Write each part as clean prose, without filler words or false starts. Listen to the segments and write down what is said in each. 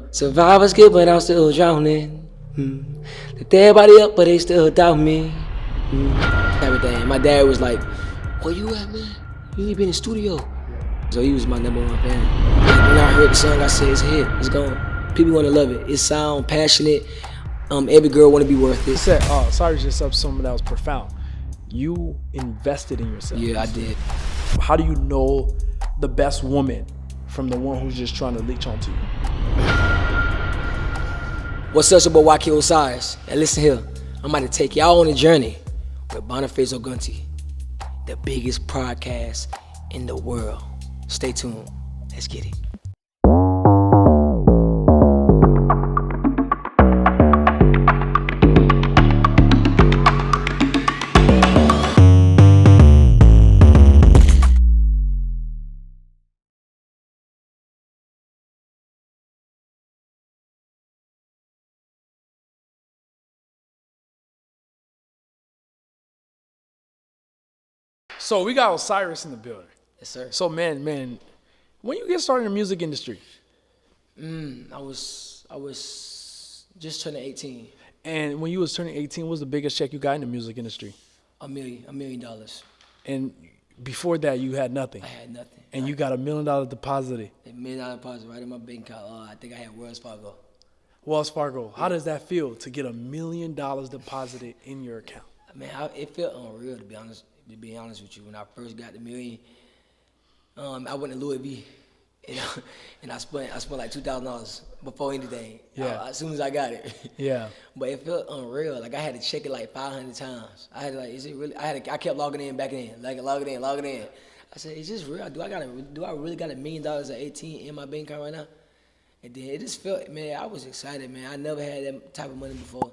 Survive escape, but I'm still drowning. Lift everybody up, but they still doubt me. Everything. My dad was like, "Where you at, man? You ain't been in the studio." So he was my #1 fan. Like, when I heard the song, I said, "It's a hit. It's gone. People want to love it. It sound passionate. Every girl want to be worth it." Said, sorry, just up something that was profound. You invested in yourself. Yeah, I did. How do you know the best woman from the one who's just trying to leech onto you? What's up, about YK Osiris? And listen here, I'm about to take y'all on a journey with Boniface Ogunti, the biggest podcast in the world. Stay tuned. Let's get it. So we got Osiris in the building. Yes, sir. So man, when you get started in the music industry? I was just turning 18. And when you was turning 18, what was the biggest check you got in the music industry? $1 million. And before that, you had nothing. I had nothing. And you got $1 million deposited. $1 million deposit right in my bank account. I think I had Wells Fargo. Wells Fargo. How does that feel to get $1 million deposited in your account? Man, it felt unreal to be honest. To be honest with you, when I first got the million, I went to Louis V, and I spent like $2,000 before anything. Yeah. As soon as I got it. Yeah. But it felt unreal. Like I had to check it like 500 times. I had to, like, is it really? I kept logging in, back in, like logging in. I said, is this real? Do I really got $1 million at 18 in my bank account right now? And then it just felt, man, I was excited, man. I never had that type of money before.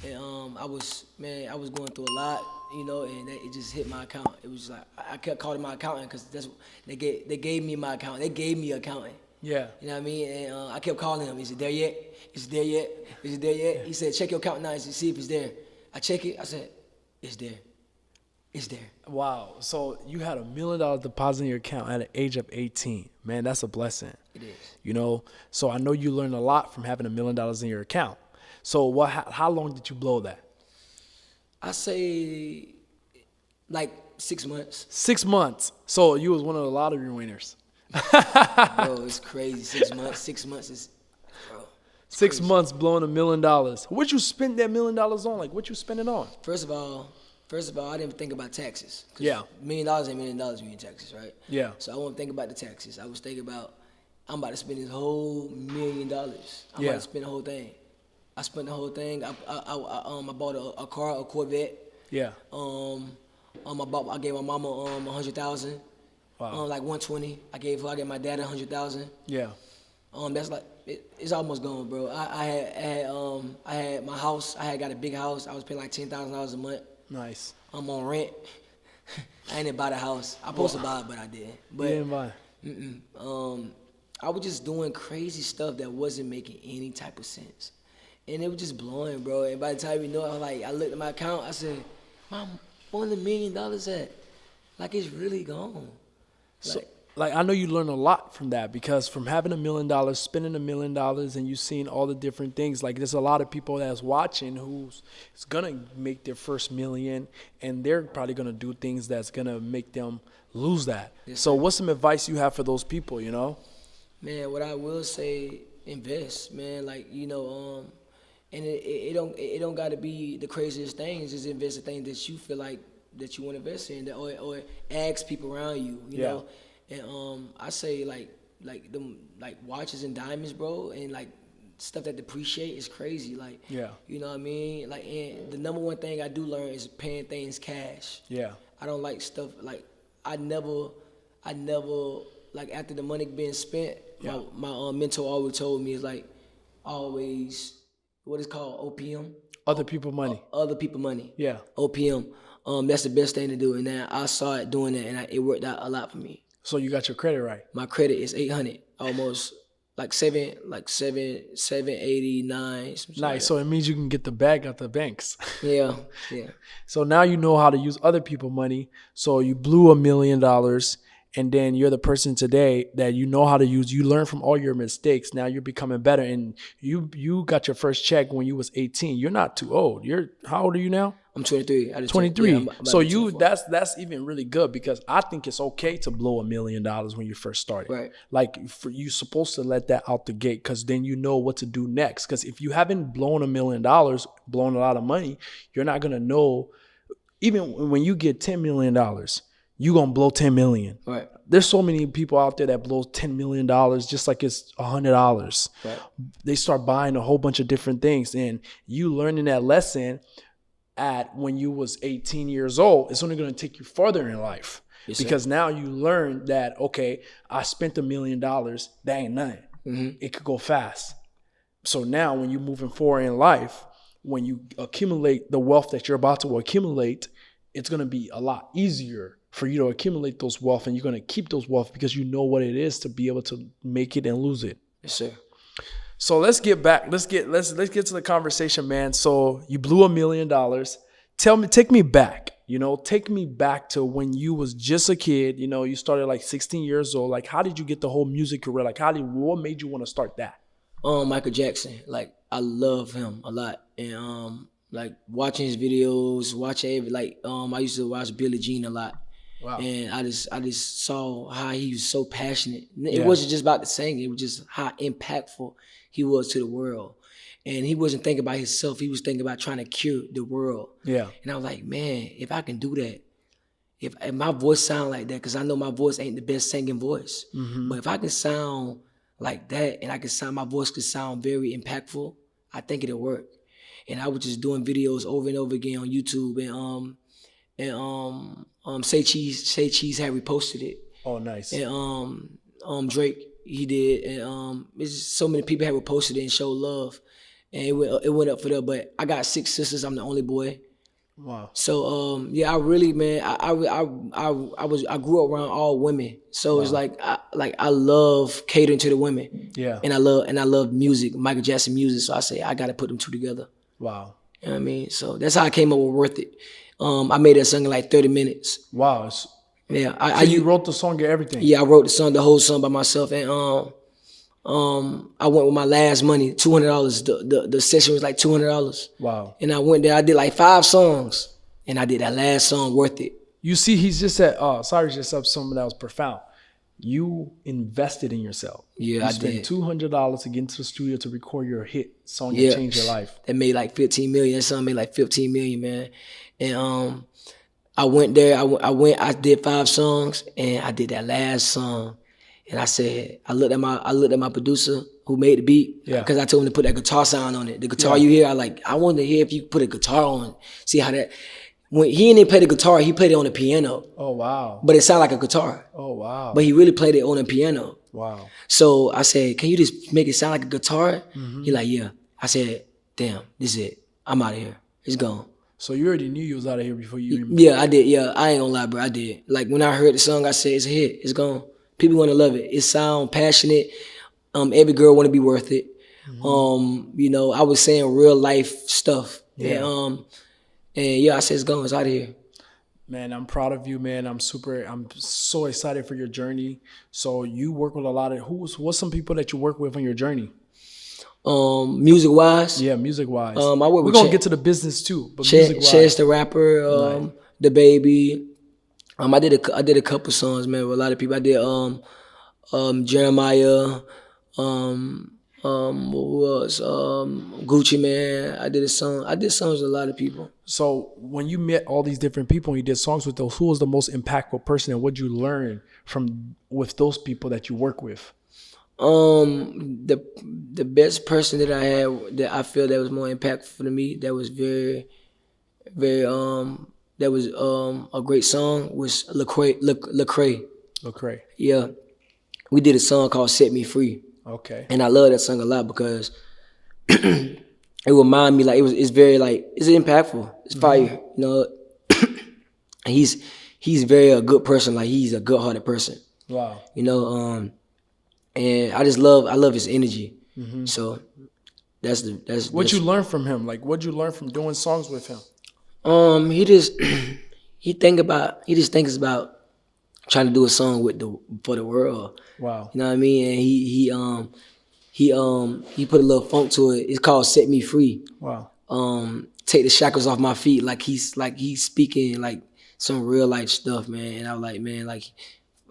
And I was going through a lot, and it just hit my account. It was like I kept calling my accountant because that's they gave me my account. They gave me accountant. Yeah. You know what I mean? And I kept calling him. Is it there yet? Is it there yet? Is it there yet? He said, check your account now and see if it's there. I check it. I said, it's there. It's there. Wow. So you had $1 million deposit in your account at the age of 18. Man, that's a blessing. It is. So I know you learned a lot from having $1 million in your account. So how long did you blow that? I say like 6 months. 6 months. So you was one of the lottery winners. Bro, it's crazy. 6 months. 6 months is, bro. 6 months blowing $1 million. What you spend that $1 million on? Like, what you spend it on? First of all, I didn't think about taxes. Yeah. $1 million ain't $1 million when you taxes, right? Yeah. So I won't think about the taxes. I was thinking about, I'm about to spend this whole $1 million. I'm about to spend the whole thing. I spent the whole thing. I bought a car, a Corvette. Yeah. I gave my mama $100,000. Wow. Like 120. I gave my dad $100,000. Yeah. That's like it's almost gone, bro. I had my house. I had got a big house. I was paying like $10,000 a month. Nice. I'm on rent. I didn't buy the house. I supposed to buy it, but I didn't. But you didn't buy. I was just doing crazy stuff that wasn't making any type of sense. And it was just blowing, bro. And by the time I looked at my account, I said, Mom, where the $1 million at? Like, it's really gone. I know you learned a lot from that, because from having $1 million, spending $1 million, and you seeing all the different things, like there's a lot of people that's watching who's gonna make their first million, and they're probably gonna do things that's gonna make them lose that. Yes, so what's some advice you have for those people, Man, what I will say, invest, man. Like, and it don't got to be the craziest things. Just invest in things that you feel like that you want to invest in, or ask people around you, you know. And I say like watches and diamonds, bro, and like stuff that depreciate is crazy. Like, yeah, you know what I mean. Like, and the #1 thing I do learn is paying things cash. Yeah, I don't like stuff like I never like after the money being spent. Yeah. My mentor always told me is like always. What is called OPM? Other people money. Other people money. Yeah. OPM. That's the best thing to do. And then I saw it doing that, and it worked out a lot for me. So you got your credit right. My credit is 800, almost like 789. Nice. Like so it means you can get the bag out the banks. Yeah. So now you know how to use other people money. So you blew $1 million, and then you're the person today that you know how to use. You learn from all your mistakes. Now you're becoming better, and you got your first check when you was 18. You're not too old. How old are you now? I'm 23. 23. Yeah, I'm so about to be 24. that's even really good, because I think it's okay to blow $1 million when you first started. Right. Like you're supposed to let that out the gate, because then you know what to do next. Because if you haven't blown $1 million, blown a lot of money, you're not gonna know. Even when you get $10 million, you're gonna blow 10 million. Right. There's so many people out there that blow $10 million just like it's $100. Right. They start buying a whole bunch of different things, and you learning that lesson at when you was 18 years old, it's only going to take you further in life. Yes, because now you learn that, okay, I spent $1 million. That ain't nothing. Mm-hmm. It could go fast. So now when you're moving forward in life, when you accumulate the wealth that you're about to accumulate, it's going to be a lot easier for you to accumulate those wealth, and you're going to keep those wealth because you know what it is to be able to make it and lose it. Yes, sir. So let's get back. Let's get to the conversation, man. So you blew $1 million. Take me back. Take me back to when you was just a kid. You started like 16 years old. Like, how did you get the whole music career? Like, what made you want to start that? Michael Jackson. Like, I love him a lot, and like watching his videos, I used to watch Billie Jean a lot. Wow. And I just saw how he was so passionate. It wasn't just about the singing. It was just how impactful he was to the world. And he wasn't thinking about himself. He was thinking about trying to cure the world. Yeah. And I was like, man, if I can do that, if my voice sound like that, because I know my voice ain't the best singing voice, but if I can sound like that, and my voice could sound very impactful, I think it'll work. And I was just doing videos over and over again on YouTube, and Say Cheese had reposted it. Oh, nice. And Drake, he did, and it's just so many people had reposted it and showed love, and it went up for them. But I got 6 sisters. I'm the only boy. Wow. So I really, man, I grew up around all women. So it's like I love catering to the women. Yeah. And I love music, Michael Jackson music. So I say I got to put them two together. Wow. You know what I mean? So that's how I came up with Worth It. I made that song in like 30 minutes. Wow. Yeah. You wrote the song and everything? Yeah, I wrote the whole song by myself. And I went with my last money, $200. The session was like $200. Wow. And I went there, I did like 5 songs. And I did that last song, Worth It. You see, he's just said, Osiris just said something that was profound. You invested in yourself. Yeah, I did. You spent $200 to get into the studio to record your hit song that changed your life. That made like $15 million. That song made like $15 million, man. And I went there. I did 5 songs, and I did that last song. And I said, I looked at my producer who made the beat, because I told him to put that guitar sound on it. The guitar you hear, I wanted to hear if you put a guitar on, see how that. When he didn't play the guitar, he played it on the piano. Oh, wow. But it sounded like a guitar. Oh, wow. But he really played it on the piano. Wow. So I said, can you just make it sound like a guitar? Mm-hmm. He like, yeah. I said, damn, this is it. I'm out of here. It's gone. So you already knew you was out of here before you even... Yeah, I did. Yeah, I ain't gonna lie, bro. I did. Like, when I heard the song, I said, it's a hit. It's gone. People gonna love it. It sound passionate. Every girl wanna be worth it. Mm-hmm. I was saying real life stuff. Yeah. And I said, it's gone. It's out of here. Man, I'm proud of you, man. I'm so excited for your journey. So you work with a lot of, what's some people that you work with on your journey? Music wise? Yeah, music wise. We're going to get to the business too, but music wise. Chance the Rapper, The Baby. I did a couple songs, man, with a lot of people. I did Jeremiah, who else? Gucci Man. I did songs with a lot of people. So when you met all these different people and you did songs with those, who was the most impactful person, and what did you learn with those people that you work with? The best person that I had that I feel that was more impactful to me, that was very, very that was a great song, was Lecrae. Lecrae. Yeah. We did a song called Set Me Free. Okay. And I love that song a lot because it reminded me, like, it's very, like, it's impactful. It's fire, he's very a good person. Like, he's a good-hearted person. Wow. And I love his energy. Mm-hmm. So that's what you learned from him. Like, what'd you learn from doing songs with him? He just thinks about trying to do a song for the world. Wow. You know what I mean? And he put a little funk to it. It's called "Set Me Free." Wow. Take the shackles off my feet. Like he's speaking like some real life stuff, man. And I was like, man, like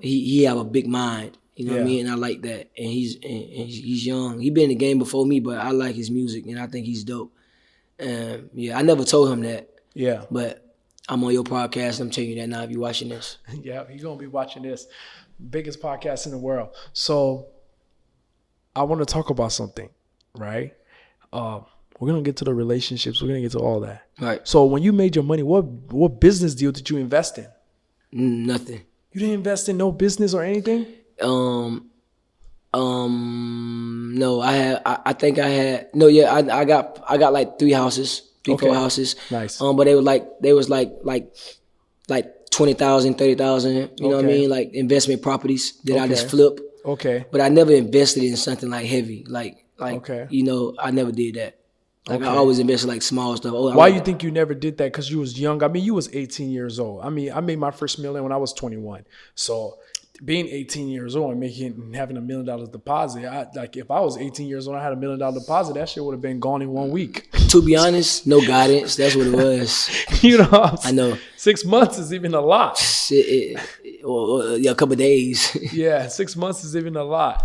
he have a big mind. You know what I mean? And I like that. And he's young. He been in the game before me, but I like his music and I think he's dope. And yeah, I never told him that. Yeah. But I'm on your podcast. I'm telling you that now if you're watching this. Yeah, you're going to be watching this. Biggest podcast in the world. So I want to talk about something, right? We're going to get to the relationships. We're going to get to all that. Right. So when you made your money, what business deal did you invest in? Nothing. You didn't invest in no business or anything? No, I think I had I got like 3 houses, 4 houses. Nice. But they was like 20,000, 30,000, you know what I mean? Like investment properties that I just flip. Okay. But I never invested in something like heavy. Like Okay. you know, I never did that. Like I always invested like small stuff. Why you think you never did that? Because you was young. I mean, you was 18 years old. I mean, I made my first million when I was 21. So being 18 years old and having $1 million deposit, if I was 18 years old and I had $1 million deposit, that shit would have been gone in 1 week. To be honest, no guidance. That's what it was. You know, I know. 6 months is even a lot. A couple of days. Yeah, 6 months is even a lot.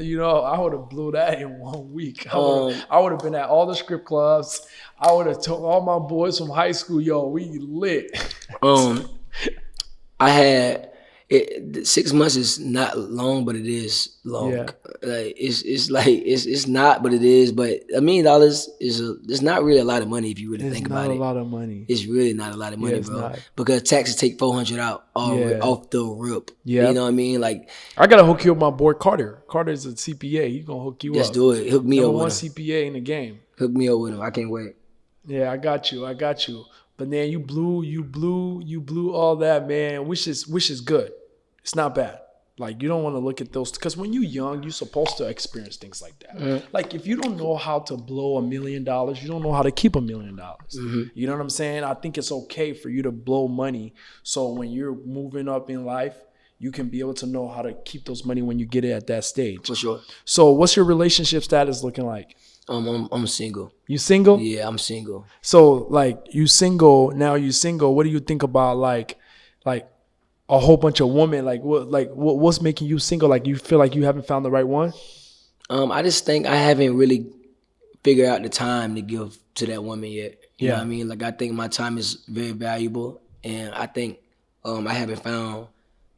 You know, I would have blew that in 1 week. I would have been at all the script clubs. I would have told all my boys from high school, yo, we lit. I had 6 months is not long, but it is long. Yeah. Like it's not, but it is. But $1 million it's not really a lot of money if you really think about it. It's not a lot of money. It's really not a lot of money, it's bro. not. Because taxes take $400 out off the rip. Yeah. You know what I mean? Like I gotta hook you up with my boy Carter. Carter's a CPA. He's gonna hook you let's up. do it. Hook me up Number with one him. CPA in the game. Hook me up with him. I can't wait. Yeah, I got you. But then you blew all that, man, which is good. It's not bad. Like, you don't want to look at those, because when you're young, you're supposed to experience things like that. Mm-hmm. Like, if you don't know how to blow $1 million, you don't know how to keep $1 million. Mm-hmm. You know what I'm saying? I think it's okay for you to blow money, so when you're moving up in life, you can be able to know how to keep those money when you get it at that stage. For sure. So what's your relationship status looking like? I'm single. You single? Yeah, I'm single. So, like, you single. What do you think about like a whole bunch of women? What's making you single? Like, you feel like you haven't found the right one? I just think I haven't really figured out the time to give to that woman yet. You know what I mean? Like, I think my time is very valuable, and I think I haven't found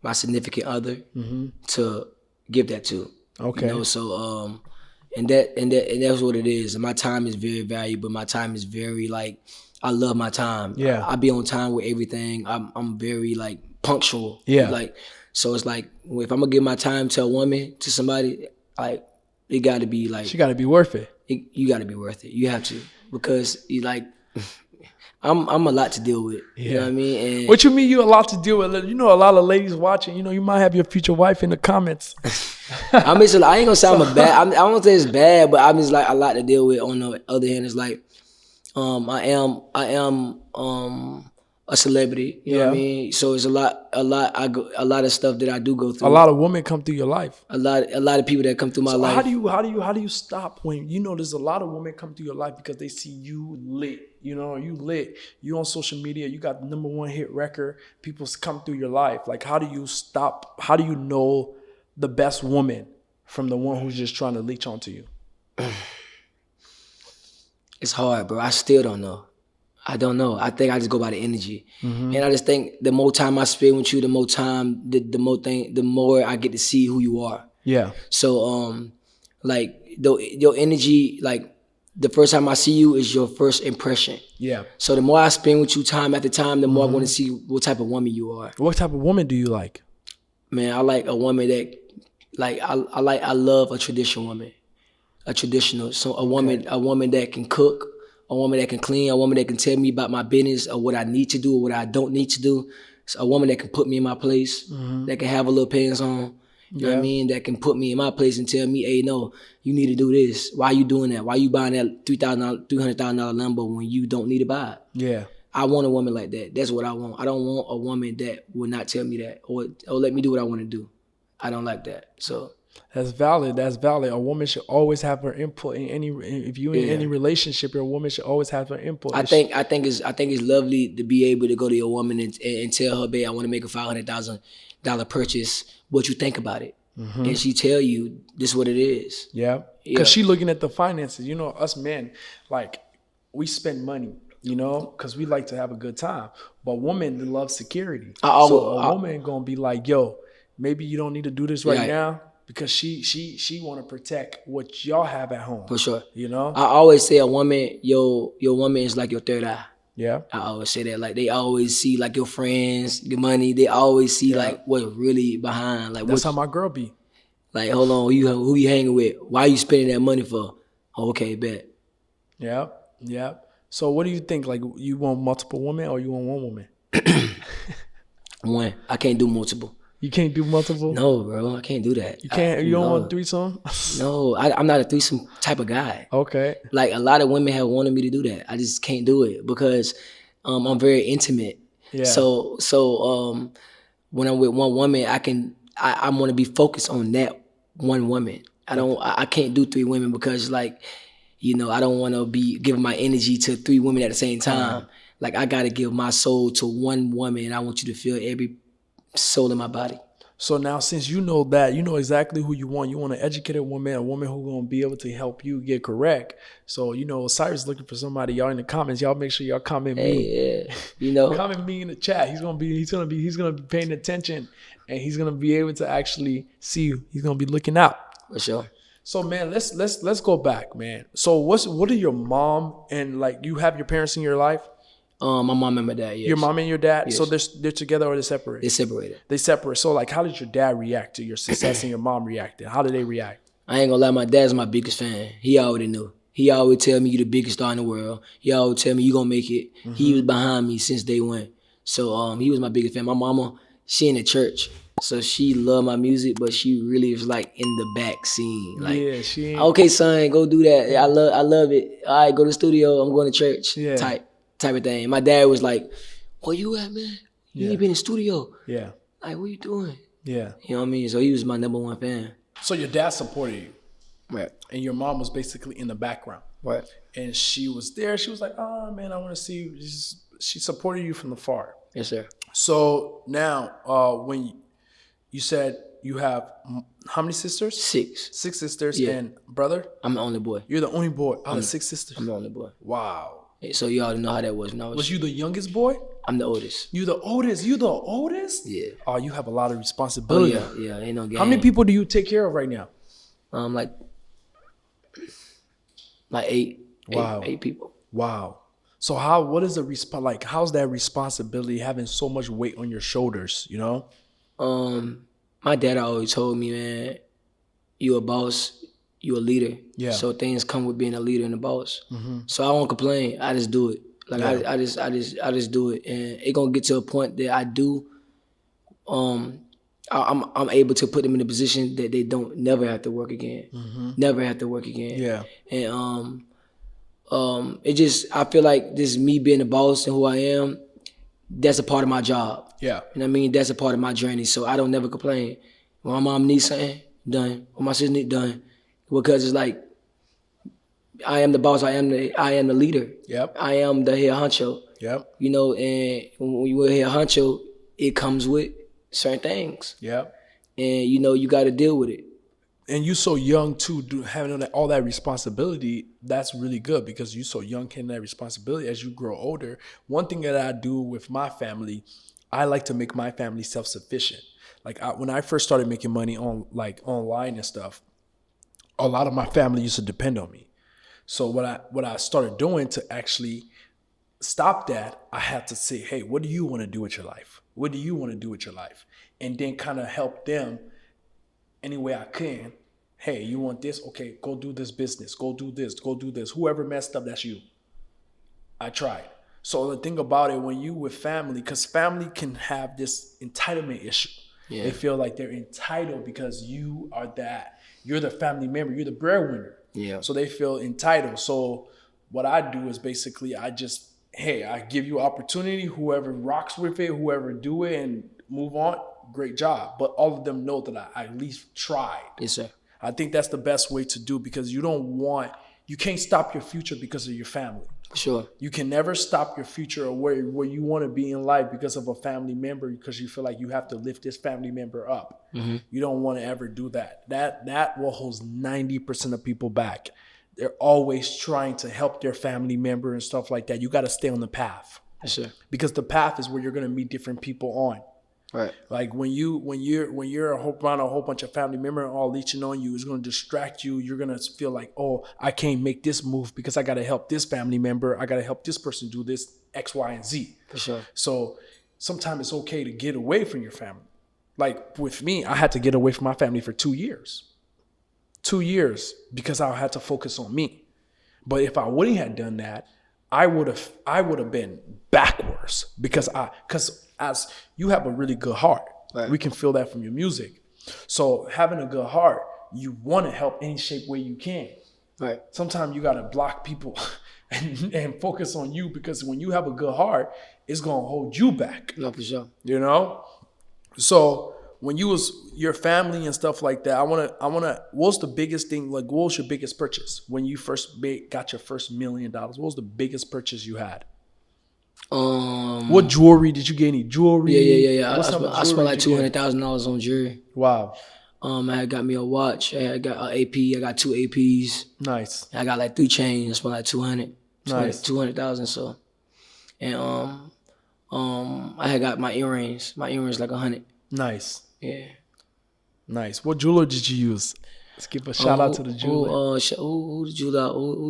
my significant other to give that to. Okay. You know, so and that's what it is. And my time is very valuable. My time is very, like, I love my time. Yeah. I be on time with everything. I'm very, like, punctual. Yeah. Like, so it's like, if I'm gonna give my time to a woman, to somebody, like, it got to be like, she got to be worth it. You got to be worth it. You have to, because you like, I'm a lot to deal with. You know what I mean? And what you mean you a lot to deal with? You know, a lot of ladies watching. You know, you might have your future wife in the comments. I mean, so I ain't gonna say I'm a bad. I don't say it's bad, but I'm just like a lot to deal with. On the other hand, it's like, I am a celebrity. You know what I mean? So it's a lot of stuff that I do go through. A lot of women come through your life. A lot of people that come through my life. How do you stop when you know there's a lot of women come through your life because they see you lit? You know, you lit. You on social media. You got the #1 hit record. People come through your life. Like, how do you stop? How do you know the best woman from the one who's just trying to leech onto you? It's hard, bro. I still don't know. I don't know. I think I just go by the energy, and I just think the more time I spend with you, the more I get to see who you are. Yeah. So, like, your energy, like, the first time I see you is your first impression. Yeah. So the more I spend with you time after time, the more I want to see what type of woman you are. What type of woman do you like? Man, I like a woman that, like, I love a traditional woman. A woman that can cook, a woman that can clean, a woman that can tell me about my business or what I need to do or what I don't need to do. So a woman that can put me in my place, that can have a little pants on. You know what I mean? That can put me in my place and tell me, hey, no, you need to do this. Why are you doing that? Why are you buying that $300,000 Lambo when you don't need to buy it? Yeah. I want a woman like that. That's what I want. I don't want a woman that will not tell me that or let me do what I want to do. I don't like that. So That's valid. That's valid. A woman should always have her input in any. If you in any relationship, your woman should always have her input. I think it's lovely to be able to go to your woman and tell her, babe, I want to make a $500,000 purchase. What you think about it? And she tell you this is what it is. Yeah, because she looking at the finances. You know, us men, like we spend money. You know, because we like to have a good time. But women love security. So a woman gonna be like, yo, maybe you don't need to do this right now. Because she want to protect what y'all have at home. For sure. You know? I always say a woman, your woman is like your third eye. Yeah. I always say that. Like they always see like your friends, your money. They always see like what's really behind. Like that's how my girl be. Like, hold on, who you hanging with? Why you spending that money for? Oh, okay, bet. Yeah. Yeah. So what do you think? Like you want multiple women or you want one woman? One. I can't do multiple. You can't do multiple? No, bro. I can't do that. You can't? You don't want threesome? No, I'm not a threesome type of guy. Okay. Like a lot of women have wanted me to do that. I just can't do it because I'm very intimate. Yeah. So when I'm with one woman, I want to be focused on that one woman. I can't do three women because like, you know, I don't want to be giving my energy to three women at the same time. Like I got to give my soul to one woman, and I want you to feel every soul in my body. So now, since you know that, you know exactly who you want. You want an educated woman, a woman who's gonna be able to help you get correct. So you know, Osiris looking for somebody. Y'all in the comments, y'all make sure y'all comment me. Yeah, you know, comment me in the chat. He's gonna be paying attention, and he's gonna be able to actually see you. He's gonna be looking out. For sure. So man, let's go back, man. So what are your mom and like you have your parents in your life? My mom and my dad, yes. Your mom and your dad? Yes. So they're together or they're separated? They're separated. They separate. So like how did your dad react to your success and your mom reacted? How did they react? I ain't gonna lie, my dad's my biggest fan. He already knew. He always tell me you the biggest star in the world. He always tell me you gonna make it. He was behind me since day one. So he was my biggest fan. My mama, she in the church. So she loved my music, but she really was like in the back scene. Like, yeah, she ain't... okay, son, go do that. I love it. All right, go to the studio. I'm going to church. Yeah. Type of thing. My dad was like, where you at, man? You ain't been in the studio. Yeah. Like, what you doing? Yeah. You know what I mean? So he was my number one fan. So your dad supported you. Right. And your mom was basically in the background. Right. And she was there. She was like, oh, man, I want to see you. She supported you from the far. Yes, sir. So now when you said you have how many sisters? 6. 6 sisters and brother? I'm the only boy. You're the only boy out of 6 sisters? I'm the only boy. Wow. So you already know how that was. Was you the youngest boy? I'm the oldest. You the oldest? You the oldest? Yeah. Oh, you have a lot of responsibility. Oh, yeah, ain't no game. How many people do you take care of right now? Like 8. Wow. 8 people. Wow. So how's that responsibility having so much weight on your shoulders, you know? My dad always told me, man, you a boss, you a leader. Yeah. So things come with being a leader and a boss. So I won't complain. I just do it. Like I just do it, and it gonna get to a point that I do. I'm able to put them in a position that they don't never have to work again. Never have to work again. Yeah. And it just, I feel like this me being a boss and who I am, that's a part of my job. Yeah. You know what I mean? That's a part of my journey. So I don't never complain. When my mom needs something, done. When my sister needs done. Because it's like, I am the boss, I am the leader. Yep. I am the head honcho. Yep. You know, and when you a head honcho, it comes with certain things. Yep. And you know, you gotta deal with it. And you so young too, having all that responsibility, that's really good because you so young carrying that responsibility. As you grow older, one thing that I do with my family, I like to make my family self-sufficient. Like when I first started making money on like online and stuff, a lot of my family used to depend on me. So what I started doing to actually stop that, I had to say, hey, what do you want to do with your life? What do you want to do with your life? And then kind of help them any way I can. Hey, you want this? Okay, go do this business. Go do this. Go do this. Whoever messed up, that's you. I tried. So the thing about it, when you with family, because family can have this entitlement issue. Yeah. They feel like they're entitled because you are that. You're the family member. You're the breadwinner. Yeah. So they feel entitled. So what I do is basically I just hey, I give you opportunity. Whoever rocks with it, whoever do it and move on, great job. But all of them know that I at least tried. Yes, sir. I think that's the best way to do, because you can't stop your future because of your family. Sure. You can never stop your future or where you want to be in life because of a family member, because you feel like you have to lift this family member up. Mm-hmm. You don't want to ever do that. That will hold 90% of people back. They're always trying to help their family member and stuff like that. You got to stay on the path. Yes, sir. Because the path is where you're going to meet different people on. Right. Like when you're around a whole bunch of family members all leeching on you, it's going to distract you. You're going to feel like, oh, I can't make this move because I got to help this family member. I got to help this person do this X, Y, and Z. For sure. So sometimes it's okay to get away from your family. Like with me, I had to get away from my family for 2 years. 2 years because I had to focus on me. But if I wouldn't have done that, I would have been backwards because as you have a really good heart. Right. We can feel that from your music. So having a good heart, you want to help any shape way you can. Right. Sometimes you got to block people and focus on you, because when you have a good heart, it's going to hold you back. No, for sure. You know? So when you was your family and stuff like that, I wanna. What's the biggest thing? Like, what was your biggest purchase when you first got your first $1 million? What was the biggest purchase you had? What jewelry did you get? Any jewelry? Yeah. I spent like $200,000 on jewelry. Wow. I had got me a watch. I got an AP. I got 2 APs. Nice. I got like 3 chains. I spent like 200. Nice. 200,000. So, and I had got my earrings. My earrings like 100. Nice. Yeah. Nice. What jeweler did you use? Let's give a shout out to the jeweler. Who the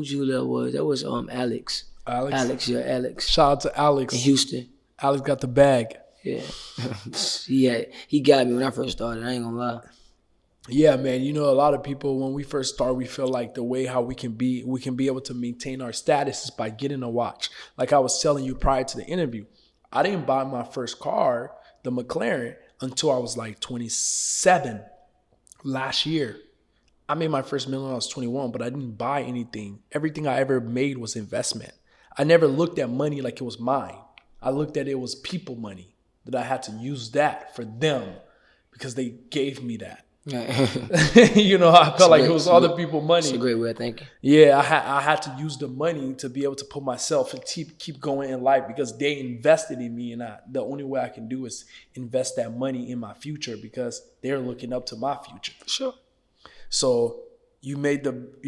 jeweler was? That was Alex. Alex? Alex. Shout out to Alex. In Houston. Alex got the bag. Yeah. He got me when I first started. I ain't gonna lie. Yeah, man. You know, a lot of people, when we first start, we feel like the way how we can be able to maintain our status is by getting a watch. Like I was telling you prior to the interview, I didn't buy my first car, the McLaren, until I was like 27 last year. I made my first million when I was 21, but I didn't buy anything. Everything I ever made was investment. I never looked at money like it was mine. I looked at it was people money, that I had to use that for them because they gave me that. You know, I felt like it was other people's money. It's a great way of thinking. Yeah, I had to use the money to be able to put myself and keep going in life, because they invested in me, and the only way I can do is invest that money in my future, because they're looking up to my future. Sure. So you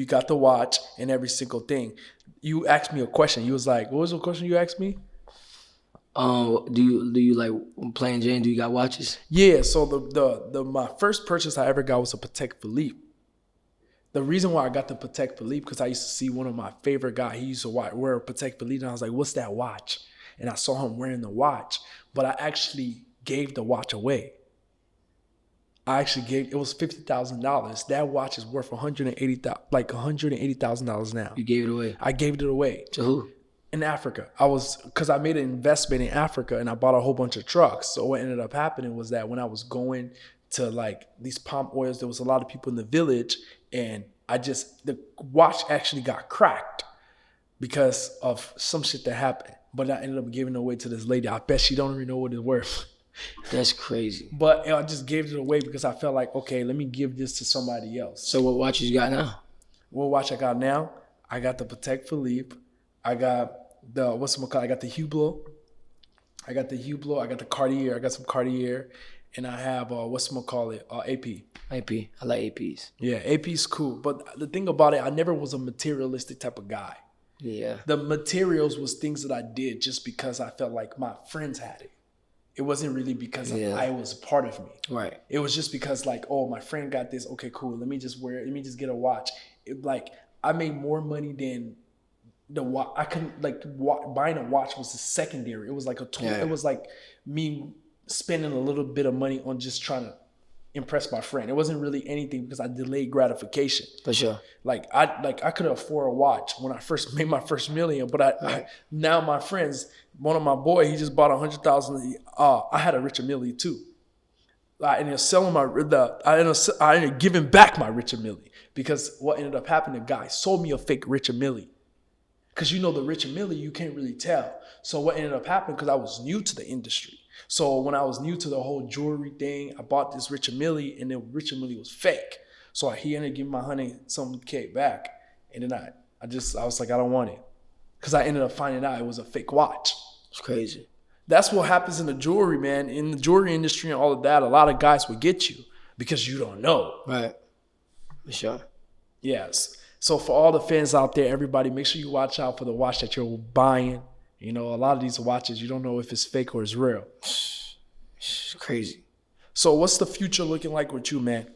got the watch and every single thing. You asked me a question. You was like, what was the question you asked me? Do you like playing Jane? Do you got watches? Yeah. So the my first purchase I ever got was a Patek Philippe. The reason why I got the Patek Philippe, because I used to see one of my favorite guys. He used to wear a Patek Philippe, and I was like, "What's that watch?" And I saw him wearing the watch, but I actually gave the watch away. It was $50,000. That watch is worth $180,000 now. You gave it away. I gave it away. To who? In Africa. Because I made an investment in Africa and I bought a whole bunch of trucks. So what ended up happening was that when I was going to like these palm oils, there was a lot of people in the village, and the watch actually got cracked because of some shit that happened. But I ended up giving it away to this lady. I bet she don't even know what it's worth. That's crazy. But I just gave it away because I felt like, okay, let me give this to somebody else. So what watches you got now? What watch I got now? I got the Patek Philippe. I got the I got the Hublot. I got the Cartier. I got some Cartier, and I have AP. AP. I like APs. Yeah, AP's cool. But the thing about it, I never was a materialistic type of guy. Yeah. The materials was things that I did just because I felt like my friends had it. It wasn't really because I was a part of me. Right. It was just because like, oh, my friend got this. Okay, cool. Let me just wear it. Let me just get a watch. I made more money than the watch. I couldn't buying a watch was a secondary. It was like a tool. Yeah. It was like me spending a little bit of money on just trying to impress my friend. It wasn't really anything because I delayed gratification. For sure. I could afford a watch when I first made my first million, but now my friends, one of my boy, he just bought 100,000. I had a Richard Mille too. I ended up I ended up giving back my Richard Mille, because what ended up happening, the guy sold me a fake Richard Mille. Because you know the Rich and Millie, you can't really tell. So what ended up happening, because I was new to the industry. So when I was new to the whole jewelry thing, I bought this Rich and Millie, and then Rich and Millie was fake. So he ended up giving my honey some cake back. And then I was like, I don't want it. Because I ended up finding out it was a fake watch. It's crazy. That's what happens in the jewelry, man. In the jewelry industry and all of that, a lot of guys will get you because you don't know. Right. For sure. Yes. So for all the fans out there, everybody, make sure you watch out for the watch that you're buying. You know, a lot of these watches, you don't know if it's fake or it's real. It's crazy. So what's the future looking like with you, man?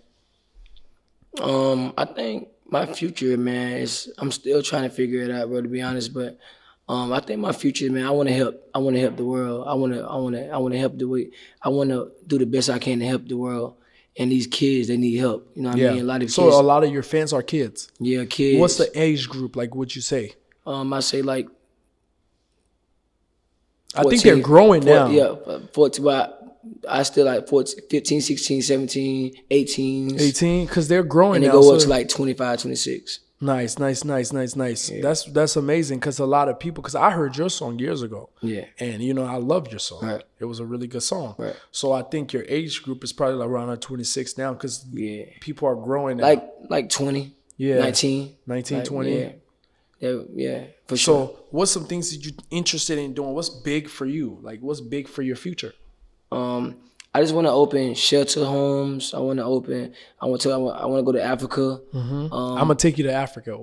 I think my future, man, I'm still trying to figure it out, bro, to be honest. But I think my future, man, I want to help the world. I want to help I want to do the best I can to help the world. And these kids, they need help. You know what I mean? A lot of so kids. A lot of your fans are kids. Yeah, kids. What's the age group? Like, what'd you say? I say like. 14, I think they're growing now. Yeah, 14. But I still like 14, 15, 16, 17, 18. 18, because they're growing and they now. go up to like 25, 26. Nice. Yeah. That's amazing, because a lot of people, because I heard your song years ago. Yeah. And, you know, I loved your song. Right. It was a really good song. Right. So I think your age group is probably like around 26 now, because people are growing now. Like 20, 19. 19, 20. Yeah, for sure. So what's some things that you're interested in doing? What's big for you? Like, what's big for your future? I just want to open shelter homes. I want to go to Africa. Mm-hmm. I'm gonna take you to Africa.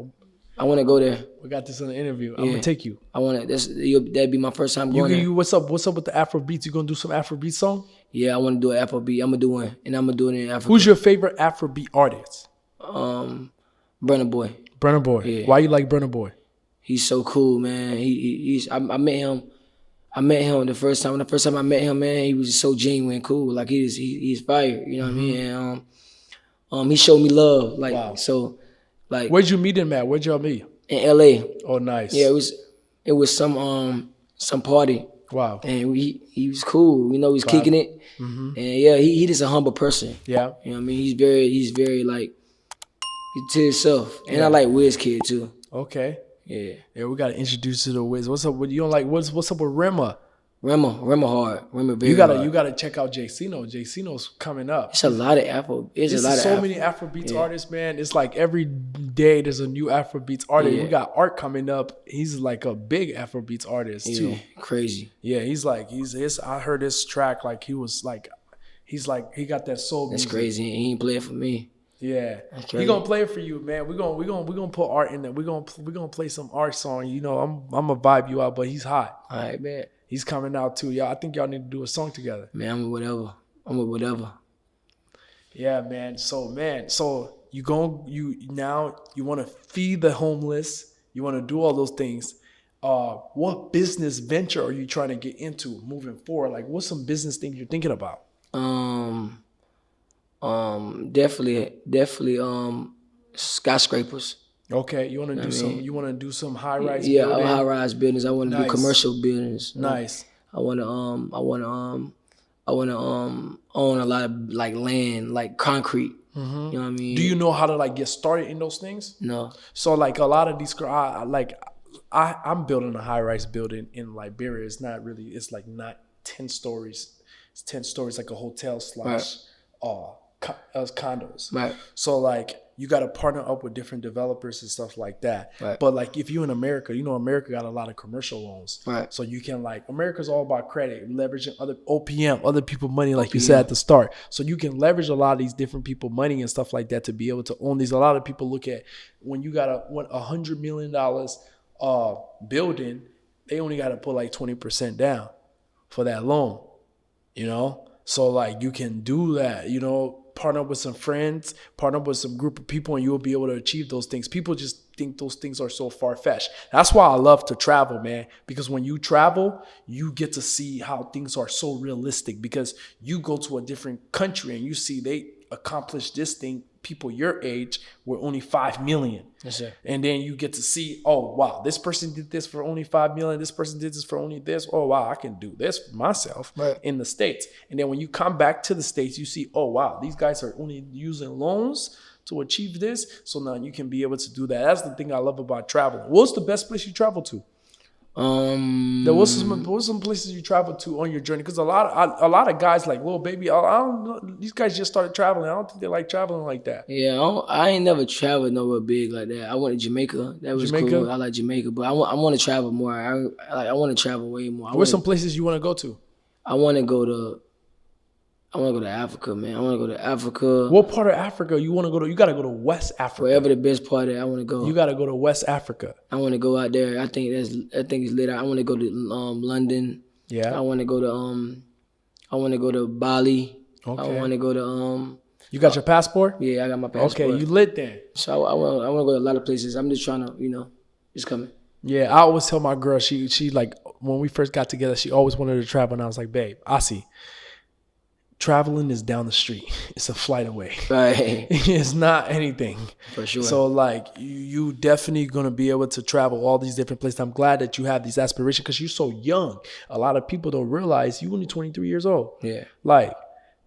I want to go there. We got this in the interview. I'm gonna take you. I want to. That'd be my first time going there. What's up with the Afro beats? You gonna do some Afro beat song? Yeah, I want to do an Afro beat. I'm gonna do one, and I'm gonna do it in Africa. Who's your favorite Afro beat artist? Burna Boy. Burna Boy. Yeah. Why you like Burna Boy? He's so cool, man. I met him. I met him the first time. The first time I met him, man, he was just so genuine, cool. Like he's fire. You know what I mean? And he showed me love. Like wow. So, like. Where'd you meet him at? Where'd y'all meet? In L.A. Oh, nice. Yeah, it was some party. Wow. And he was cool. You know, he was kicking it. Mm-hmm. And yeah, he just a humble person. Yeah. You know what I mean? He's very like he's to himself. And I like Wizkid too. Okay. Yeah. Yeah, we gotta introduce you to Wiz. What's up with you? Don't like what's up with Rema? Rema hard. Rema very hard. You gotta check out Jacino. Jacino's coming up. It's a lot of Afro. Many Afrobeats artists, man. It's like every day there's a new Afrobeats artist. We got Art coming up. He's like a big Afrobeats artist too. Crazy. Yeah, I heard this track like he got that soul music. That's crazy. He ain't play it for me. Yeah, he gonna play it for you, man. We gonna put Art in there. We gonna play some Art song. You know, I'm gonna vibe you out, but he's hot. All right, man. He's coming out too, y'all. I think y'all need to do a song together. Man, I'm with whatever. Yeah, man. So you want to feed the homeless. You want to do all those things. What business venture are you trying to get into moving forward? Like, what's some business things you're thinking about? Definitely skyscrapers. Okay, you want to do some high rise. Yeah, high rise buildings. I want to do commercial buildings. Nice. I want to own a lot of like land, like concrete. Mm-hmm. You know what I mean? Do you know how to like get started in those things? No. So like a lot of these, I'm building a high rise building in Liberia. It's not really. It's like not 10 stories. It's 10 stories, like a hotel / condos. Right. So like you got to partner up with different developers and stuff like that. Right. But like if you're in America, you know America got a lot of commercial loans. Right. So you can America's all about credit, leveraging other other people money, like you said at the start. So you can leverage a lot of these different people money and stuff like that to be able to own these. A lot of people look at when you got $100 million building, they only got to put like 20% down for that loan. You know, so like you can do that. You know. Partner up with some friends, partner up with some group of people, and you'll be able to achieve those things. People just think those things are so far-fetched. That's why I love to travel, man, because when you travel, you get to see how things are so realistic, because you go to a different country and you see they accomplished this thing, people your age were only 5 million. Yes, sir. And then you get to see, oh, wow, this person did this for only 5 million. This person did this for only this. Oh, wow, I can do this for myself in the States. And then when you come back to the States, you see, oh, wow, these guys are only using loans to achieve this. So now you can be able to do that. That's the thing I love about traveling. What's the best place you travel to? What's some places you travel to on your journey? Because a lot of guys like Lil Baby, I don't know, these guys just started traveling. I don't think they like traveling like that. Yeah, I ain't never traveled nowhere big like that. I went to Jamaica. That was cool. I like Jamaica, but I want to travel more. I want to travel way more. Where's some places you want to go to? I want to go to Africa, man. I want to go to Africa. What part of Africa you want to go to? You got to go to West Africa. Wherever the best part is, I want to go. You got to go to West Africa. I want to go out there. I think it's lit. I want to go to London. Yeah. I want to go to Bali. Okay. I want to go to You got your passport? Yeah, I got my passport. Okay, you lit then. So I want to go to a lot of places. I'm just trying to, just coming. Yeah, I always tell my girl, she like, when we first got together, she always wanted to travel, and I was like, babe, Asi, traveling is down the street. It's a flight away. Right. It's not anything. For sure. So like you definitely gonna be able to travel all these different places. I'm glad that you have these aspirations because you're so young. A lot of people don't realize you only 23 years old. Yeah. Like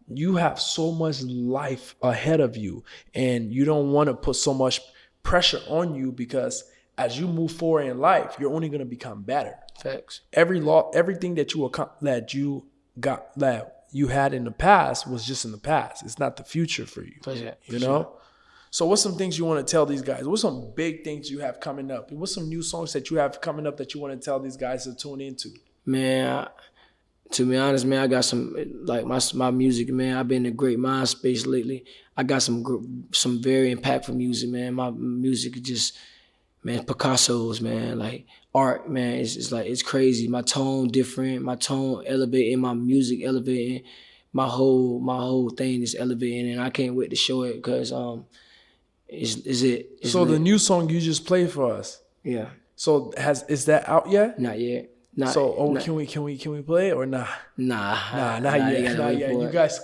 you have so much life ahead of you, and you don't want to put so much pressure on you because as you move forward in life, you're only gonna become better. Facts. Everything that you had in the past was just in the past. It's not the future for you. You know? Sure. So what's some things you want to tell these guys? What's some big things you have coming up? What's some new songs that you have coming up that you want to tell these guys to tune into? Man, to be honest, man, I got some, like my music, man, I've been in a great mind space lately. I got some very impactful music, man. My music is just, man, Picasso's, man, like art, man. It's like, it's crazy. My tone different, my tone elevating, my music elevating, my whole thing is elevating, and I can't wait to show it because it's so lit. The new song you just played for us. Yeah. So is that out yet? Not yet. Can we play it or not? Nah, not yet. You guys.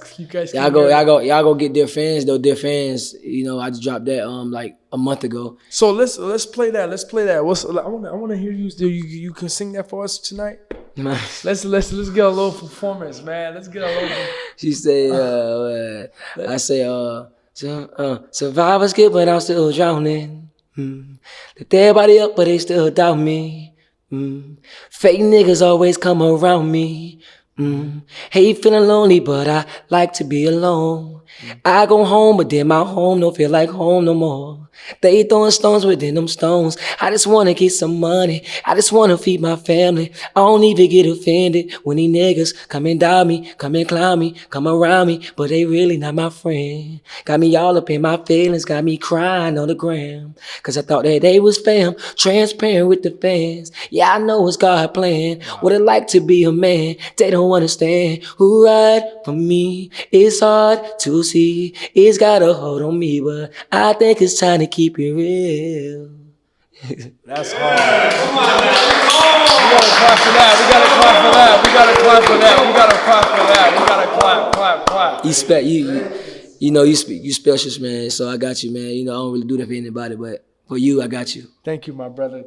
Y'all go get Dear Fans though. Dear Fans, I just dropped that like a month ago. So let's play that. I want to hear you. You can sing that for us tonight. Let's get a little performance, man. Let's get a little. She said, I say, survivors get, but I'm still drowning. Lift everybody up, but they still doubt me. Fake niggas always come around me. Hate feeling lonely, but I like to be alone. I go home, but then my home don't feel like home no more. They throwing stones within them stones. I just wanna get some money. I just wanna feed my family. I don't even get offended when these niggas come and doubt me, come and clown me, come around me, but they really not my friend. Got me all up in my feelings, got me crying on the gram. Cause I thought that they was fam, transparent with the fans. Yeah, I know it's God plan. What it like to be a man, they don't understand. Who ride for me? It's hard to see. It's got a hold on me, but I think it's time to keep it real. That's hard. Come on, man. We gotta clap for that. We gotta clap for that. We gotta clap for that. We gotta clap for that. We gotta clap. You special, man. So I got you, man. I don't really do that for anybody, but for you, I got you. Thank you, my brother.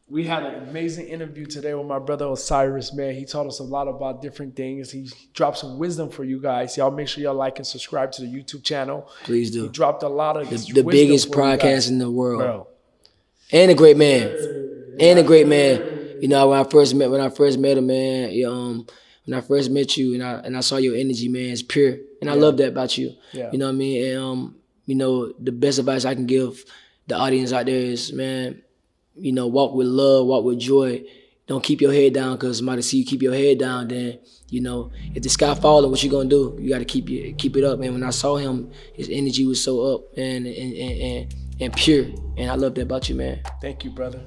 We had an amazing interview today with my brother Osiris, man. He taught us a lot about different things. He dropped some wisdom for you guys. Y'all make sure y'all like and subscribe to the YouTube channel. Please do. He dropped a lot of the biggest podcast in the world. Bro. And a great man. When I first met him, man, when I first met you and I saw your energy, man, it's pure. And I love that about you. Yeah. You know what I mean? And the best advice I can give the audience out there is, man, walk with love, walk with joy. Don't keep your head down, because somebody see you keep your head down, then, if the sky falling, what you gonna do? You gotta keep it up, man. When I saw him, his energy was so up and pure. And I love that about you, man. Thank you, brother.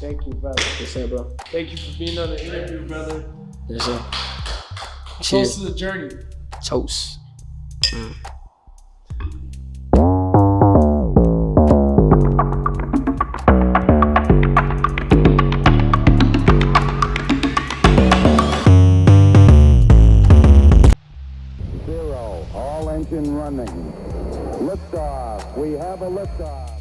Yes, sir, bro. Thank you for being on the interview, brother. Yes, sir. Toast to the journey. Toast. All engine running. Liftoff. We have a liftoff.